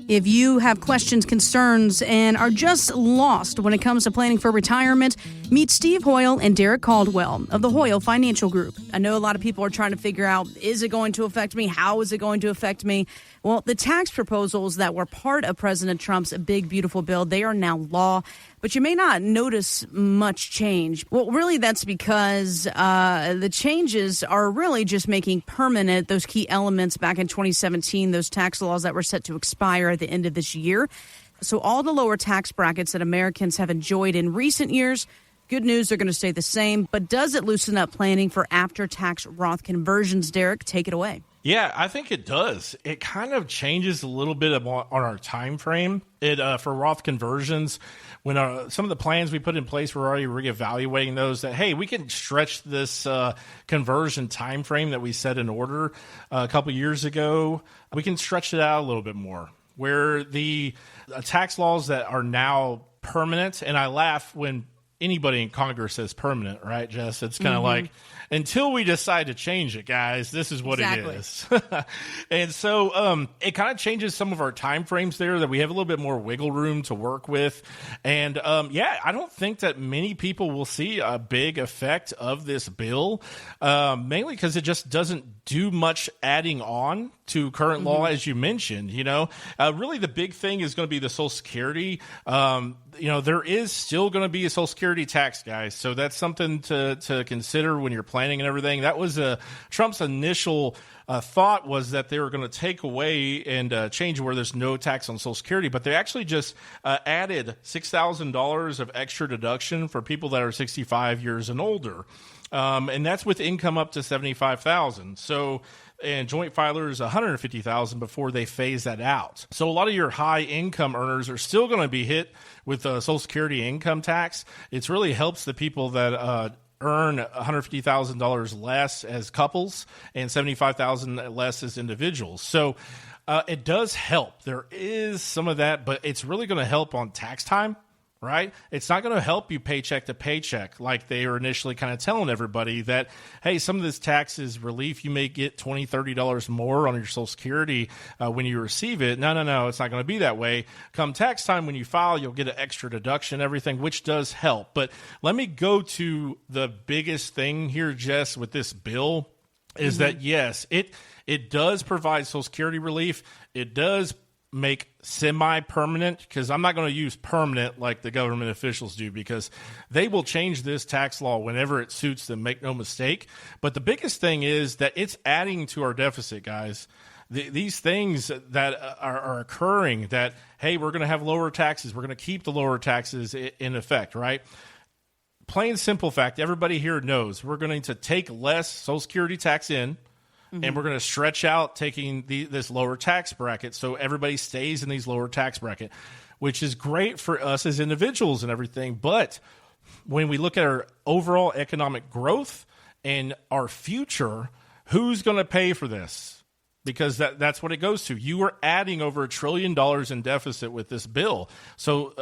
If you have questions, concerns, and are just lost when it comes to planning for retirement, meet Steve Hoyle and Derrick Caldwell of the Hoyle Financial Group. I know a lot of people are trying to figure out, is it going to affect me? How is it going to affect me? Well, the tax proposals that were part of President Trump's big, beautiful bill, they are now law. But you may not notice much change. Well, really, that's because the changes are really just making permanent those key elements back in 2017, those tax laws that were set to expire at the end of this year. So all the lower tax brackets that Americans have enjoyed in recent years, good news, they're going to stay the same. But does it loosen up planning for after-tax Roth conversions? Derrick, take it away. Yeah, I think it does. It kind of changes a little bit on our time frame. For Roth conversions, when some of the plans we put in place, we're already reevaluating those. That hey, we can stretch this conversion time frame that we set in order a couple years ago. We can stretch it out a little bit more. Where the tax laws that are now permanent, and I laugh when anybody in Congress says permanent, right, Jess? It's kind of like, until we decide to change it, guys, this is what it is. And so it kind of changes some of our time frames there, that we have a little bit more wiggle room to work with. And I don't think that many people will see a big effect of this bill, mainly because it just doesn't do much adding on to current law, as you mentioned. Really the big thing is going to be the Social Security. There is still going to be a Social Security tax, guys. So that's something to consider when you're planning and everything. That was Trump's initial thought, was that they were going to take away and change where there's no tax on Social Security. But they actually just added $6,000 of extra deduction for people that are 65 years and older. And that's with income up to $75,000. So, and joint filers $150,000 before they phase that out. So a lot of your high income earners are still going to be hit with Social Security income tax. It really helps the people that earn $150,000 less as couples and $75,000 less as individuals. So it does help. There is some of that, but it's really going to help on tax time. Right? It's not going to help you paycheck to paycheck like they were initially kind of telling everybody that, hey, some of this tax is relief. You may get $20, $30 more on your Social Security when you receive it. No. It's not going to be that way. Come tax time, when you file, you'll get an extra deduction, everything, which does help. But let me go to the biggest thing here, Jess, with this bill is that, yes, it does provide Social Security relief. It does make semi-permanent, because I'm not going to use permanent like the government officials do, because they will change this tax law whenever it suits them, make no mistake. But the biggest thing is that it's adding to our deficit, guys. These things that are occurring, that, hey, we're going to have lower taxes, we're going to keep the lower taxes in effect, right? Plain simple fact, everybody here knows we're going to take less Social Security tax in, and we're going to stretch out taking this lower tax bracket, so everybody stays in these lower tax bracket, which is great for us as individuals and everything. But when we look at our overall economic growth and our future, who's going to pay for this? Because that's what it goes to. You are adding over $1 trillion in deficit with this bill. So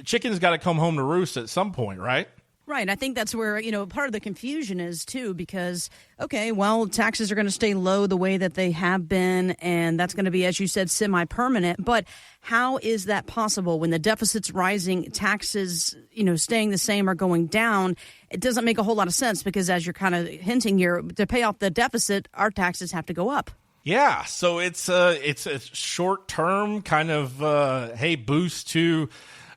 chicken's got to come home to roost at some point, right? Right. I think that's where, part of the confusion is, too, because, okay, well, taxes are going to stay low the way that they have been, and that's going to be, as you said, semi-permanent. But how is that possible when the deficit's rising, taxes, staying the same or going down? It doesn't make a whole lot of sense, because as you're kind of hinting here, to pay off the deficit, our taxes have to go up. Yeah, so it's a short-term kind of, boost to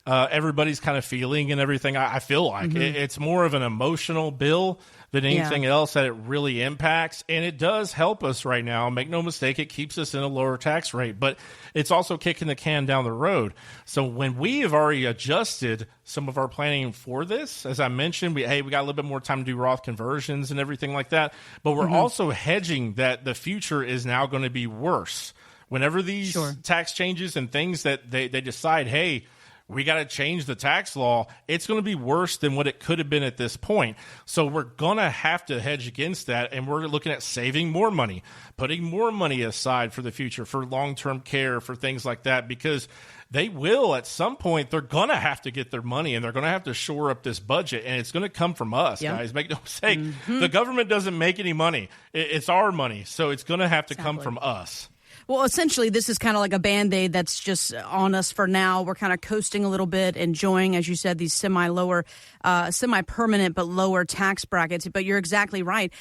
everybody's kind of feeling and everything. I feel like it's more of an emotional bill than anything else that it really impacts. And it does help us right now. Make no mistake, it keeps us in a lower tax rate, but it's also kicking the can down the road. So when we have already adjusted some of our planning for this, as I mentioned, we got a little bit more time to do Roth conversions and everything like that, but we're also hedging that the future is now going to be worse. Whenever these tax changes and things that they decide, hey, we got to change the tax law, it's going to be worse than what it could have been at this point. So we're going to have to hedge against that, and we're looking at saving more money, putting more money aside for the future, for long-term care, for things like that, because they will, at some point, they're going to have to get their money, and they're going to have to shore up this budget, and it's going to come from us, guys. Make no mistake. The government doesn't make any money. It's our money, so it's going to have to come from us. Well, essentially, this is kind of like a Band-Aid that's just on us for now. We're kind of coasting a little bit, enjoying, as you said, these semi-permanent but lower tax brackets. But you're exactly right.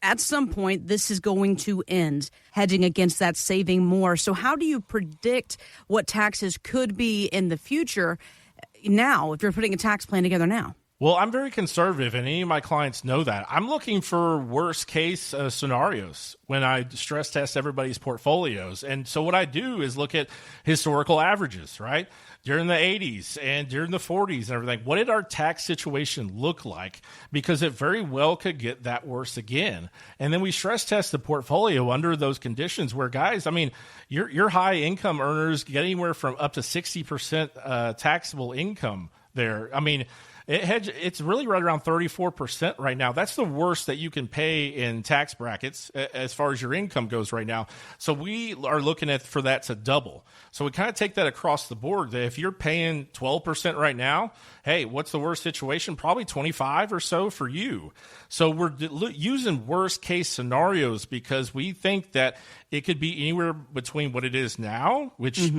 At some point, this is going to end, hedging against that saving more. So how do you predict what taxes could be in the future now, if you're putting a tax plan together now? Well, I'm very conservative, and any of my clients know that. I'm looking for worst-case scenarios when I stress test everybody's portfolios. And so what I do is look at historical averages, right? During the 80s and during the 40s and everything, what did our tax situation look like? Because it very well could get that worse again. And then we stress test the portfolio under those conditions where, guys, I mean, your high-income earners get anywhere from up to 60% taxable income there. I mean, it's really right around 34% right now. That's the worst that you can pay in tax brackets as far as your income goes right now. So we are looking for that to double. So we kind of take that across the board. That if you're paying 12% right now, hey, what's the worst situation? Probably 25 or so for you. So we're using worst case scenarios because we think that it could be anywhere between what it is now, which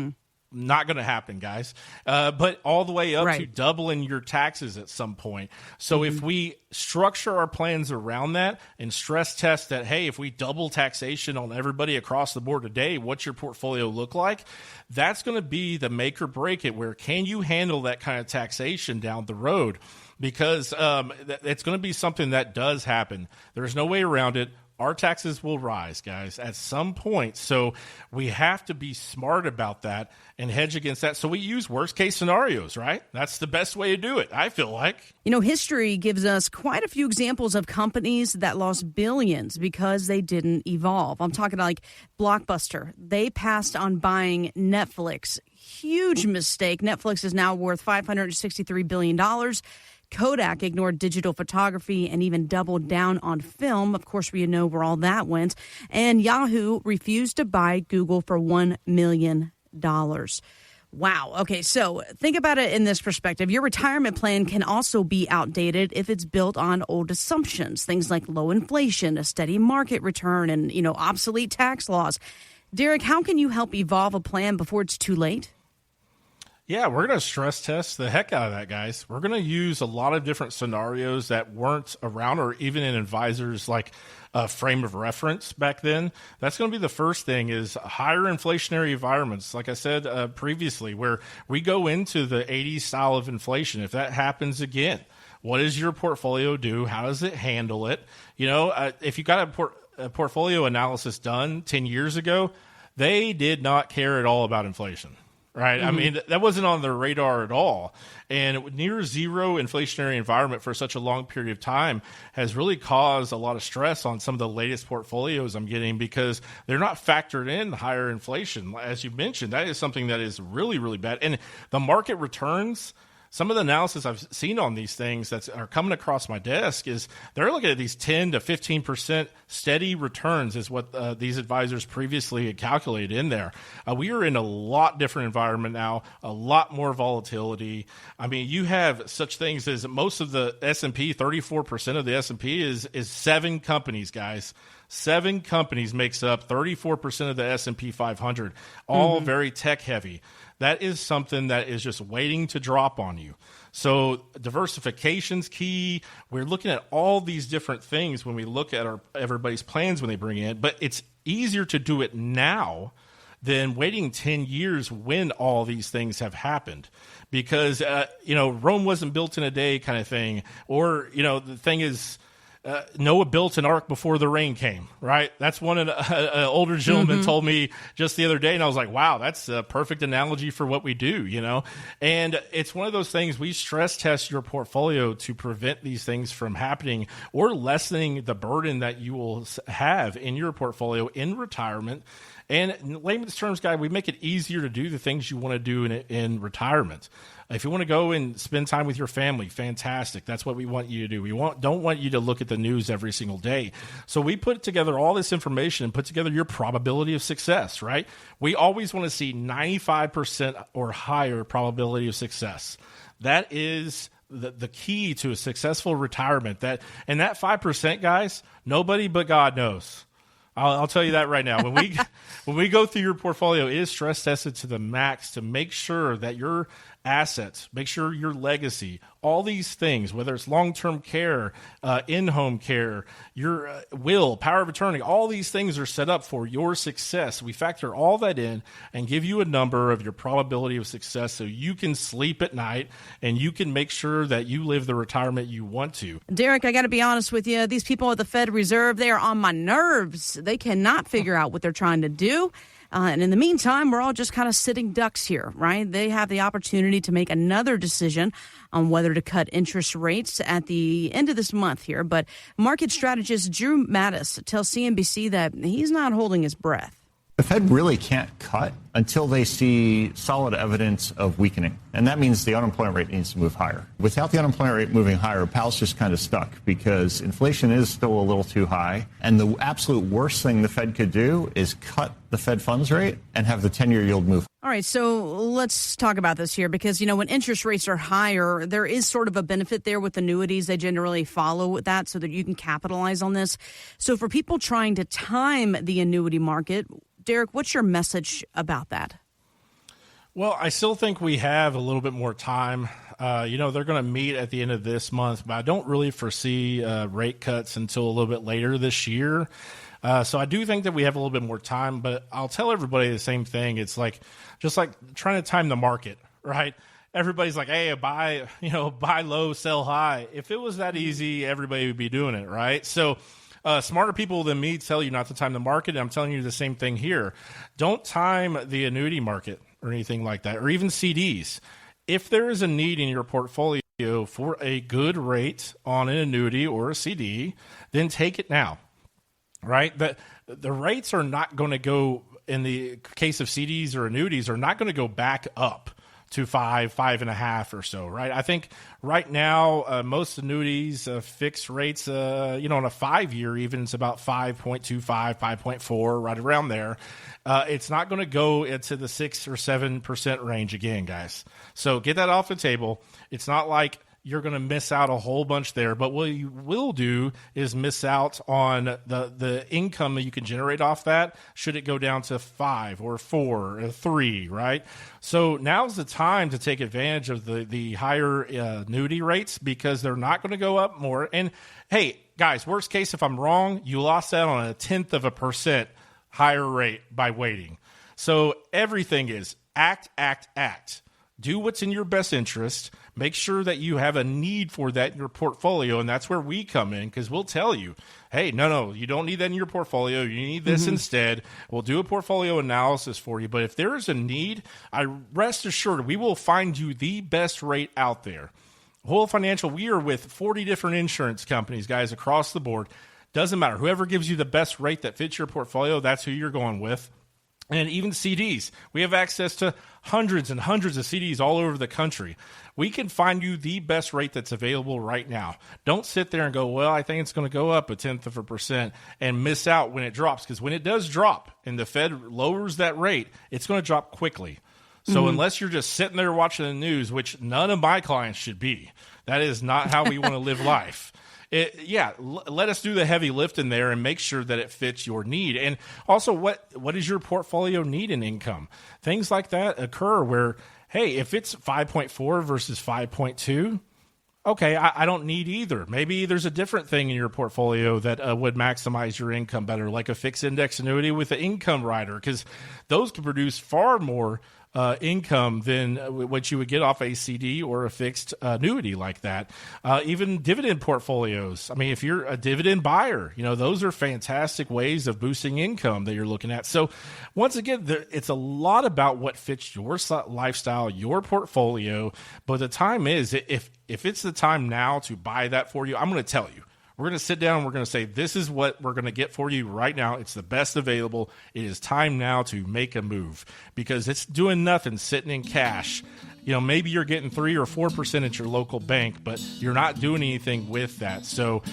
not going to happen, guys, but all the way up to doubling your taxes at some point. So if we structure our plans around that and stress test that, hey, if we double taxation on everybody across the board today, what's your portfolio look like? That's going to be the make or break it, where can you handle that kind of taxation down the road? Because it's going to be something that does happen. There's no way around it. Our taxes will rise, guys, at some point. So we have to be smart about that and hedge against that. So we use worst case scenarios, right? That's the best way to do it, I feel like. You know, history gives us quite a few examples of companies that lost billions because they didn't evolve. I'm talking like Blockbuster. They passed on buying Netflix. Huge mistake. Netflix is now worth $563 billion. Kodak ignored digital photography and even doubled down on film. Of course, we know where all that went. And Yahoo refused to buy Google for $1 million. Wow. Okay, so think about it in this perspective. Your retirement plan can also be outdated if it's built on old assumptions, things like low inflation, a steady market return, and, obsolete tax laws. Derrick, how can you help evolve a plan before it's too late? Yeah, we're going to stress test the heck out of that, guys. We're going to use a lot of different scenarios that weren't around or even in advisors like a frame of reference back then. That's going to be the first thing is higher inflationary environments, like I said previously, where we go into the 80s style of inflation. If that happens again, what does your portfolio do? How does it handle it? If you got a portfolio analysis done 10 years ago, they did not care at all about inflation. Right. I mean, that wasn't on their radar at all. And near zero inflationary environment for such a long period of time has really caused a lot of stress on some of the latest portfolios I'm getting because they're not factored in higher inflation. As you mentioned, that is something that is really, really bad. And the market returns, some of the analysis I've seen on these things that are coming across my desk is they're looking at these 10 to 15% steady returns is what these advisors previously had calculated in there. We are in a lot different environment now, a lot more volatility. I mean, you have such things as most of the S&P, 34% of the S&P is 7 companies, guys. 7 companies makes up 34% of the S&P 500, all very tech heavy. That is something that is just waiting to drop on you. So diversification's key. We're looking at all these different things when we look at everybody's plans when they bring in, but it's easier to do it now than waiting 10 years when all these things have happened. Because, Rome wasn't built in a day kind of thing. Or, the thing is, Noah built an ark before the rain came, right? That's one an older gentleman told me just the other day, and I was like, wow, that's a perfect analogy for what we do, And it's one of those things, we stress test your portfolio to prevent these things from happening or lessening the burden that you will have in your portfolio in retirement. And in layman's terms, guy, we make it easier to do the things you want to do in retirement. If you want to go and spend time with your family, fantastic. That's what we want you to do. We don't want you to look at the news every single day. So we put together all this information and put together your probability of success, right? We always want to see 95% or higher probability of success. That is the key to a successful retirement. And that 5%, guys, nobody but God knows. I'll tell you that right now. When when we go through your portfolio, it is stress tested to the max to make sure that your assets, make sure your legacy, all these things, whether it's long-term care, in-home care, your will, power of attorney, all these things are set up for your success. We factor all that in and give you a number of your probability of success so you can sleep at night and you can make sure that you live the retirement you want to. Derrick, I got to be honest with you. These people at the Fed Reserve, they are on my nerves. They cannot figure out what they're trying to do. And in the meantime, we're all just kind of sitting ducks here, right? They have the opportunity to make another decision on whether to cut interest rates at the end of this month here. But market strategist Drew Mattis tells CNBC that he's not holding his breath. The Fed really can't cut until they see solid evidence of weakening. And that means the unemployment rate needs to move higher. Without the unemployment rate moving higher, Powell's just kind of stuck because inflation is still a little too high. And the absolute worst thing the Fed could do is cut the Fed funds rate and have the 10-year yield move. All right, so let's talk about this here because, when interest rates are higher, there is sort of a benefit there with annuities. They generally follow that so that you can capitalize on this. So for people trying to time the annuity market, Derrick, what's your message about that? Well, I still think we have a little bit more time. They're going to meet at the end of this month, but I don't really foresee rate cuts until a little bit later this year. So I do think that we have a little bit more time, but I'll tell everybody the same thing. It's just like trying to time the market, right? Everybody's like, hey, buy low, sell high. If it was that easy, everybody would be doing it, right? So smarter people than me tell you not to time the market. And I'm telling you the same thing here. Don't time the annuity market or anything like that, or even CDs. If there is a need in your portfolio for a good rate on an annuity or a CD, then take it now, right? The rates are not going to go, in the case of CDs or annuities, are not going to go back up to 5.5 or so, right? I think right now, most annuities, fixed rates, on a 5-year even, it's about 5.25, 5.4, right around there. It's not going to go into the 6 or 7% range again, guys. So get that off the table. It's not like you're going to miss out a whole bunch there. But what you will do is miss out on the income that you can generate off that should it go down to 5 or 4 or 3, right? So now's the time to take advantage of the higher annuity rates because they're not going to go up more. And, hey, guys, worst case, if I'm wrong, you lost out on 0.1% higher rate by waiting. So everything is act. Do what's in your best interest. Make sure that you have a need for that in your portfolio, and that's where we come in because we'll tell you, hey, no, you don't need that in your portfolio. You need this instead. We'll do a portfolio analysis for you, but if there is a need, I rest assured we will find you the best rate out there. Whole Financial, we are with 40 different insurance companies, guys, across the board. Doesn't matter. Whoever gives you the best rate that fits your portfolio, that's who you're going with. And even CDs. We have access to hundreds and hundreds of CDs all over the country. We can find you the best rate that's available right now. Don't sit there and go, well, I think it's going to go up 0.1% and miss out when it drops. Because when it does drop and the Fed lowers that rate, it's going to drop quickly. So unless you're just sitting there watching the news, which none of my clients should be, that is not how we want to live life. Let us do the heavy lift in there and make sure that it fits your need. And also, what does your portfolio need in income? Things like that occur where, hey, if it's 5.4 versus 5.2, okay, I don't need either. Maybe there's a different thing in your portfolio that would maximize your income better, like a fixed index annuity with an income rider, because those can produce far more income than what you would get off a CD or a fixed annuity like that. Even dividend portfolios. I mean, if you're a dividend buyer, those are fantastic ways of boosting income that you're looking at. So once again, it's a lot about what fits your lifestyle, your portfolio. But the time is, if it's the time now to buy that for you, I'm going to tell you. We're going to sit down and we're going to say, this is what we're going to get for you right now. It's the best available. It is time now to make a move because it's doing nothing sitting in cash. Maybe you're getting 3 or 4% at your local bank, but you're not doing anything with that. So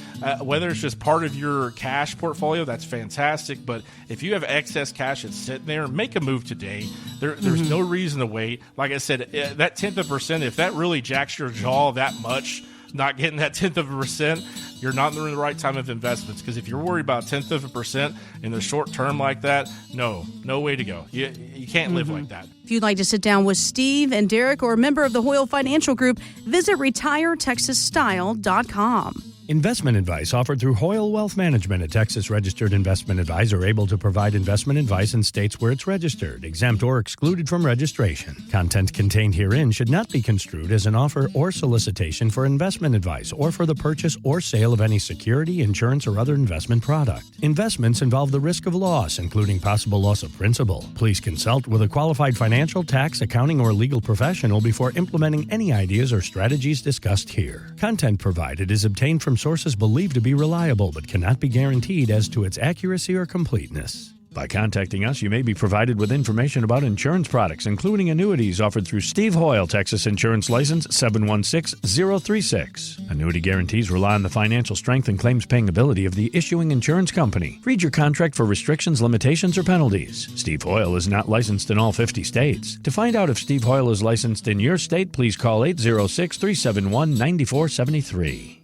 whether it's just part of your cash portfolio, that's fantastic. But if you have excess cash that's sitting there, make a move today. There's no reason to wait. Like I said, that 0.1%, if that really jacks your jaw that much, not getting that 1/10%, you're not in the right time of investments. Because if you're worried about 1/10% in the short term like that, no way to go. You can't live like that. If you'd like to sit down with Steve and Derrick or a member of the Hoyle Financial Group, visit retiretexasstyle.com. Investment advice offered through Hoyle Wealth Management, a Texas-registered investment advisor able to provide investment advice in states where it's registered, exempt, or excluded from registration. Content contained herein should not be construed as an offer or solicitation for investment advice or for the purchase or sale of any security, insurance, or other investment product. Investments involve the risk of loss, including possible loss of principal. Please consult with a qualified financial, tax, accounting, or legal professional before implementing any ideas or strategies discussed here. Content provided is obtained from sources believed to be reliable but cannot be guaranteed as to its accuracy or completeness. By contacting us, you may be provided with information about insurance products, including annuities offered through Steve Hoyle, Texas Insurance License 716036. Annuity guarantees rely on the financial strength and claims-paying ability of the issuing insurance company. Read your contract for restrictions, limitations, or penalties. Steve Hoyle is not licensed in all 50 states. To find out if Steve Hoyle is licensed in your state, please call 806-371-9473.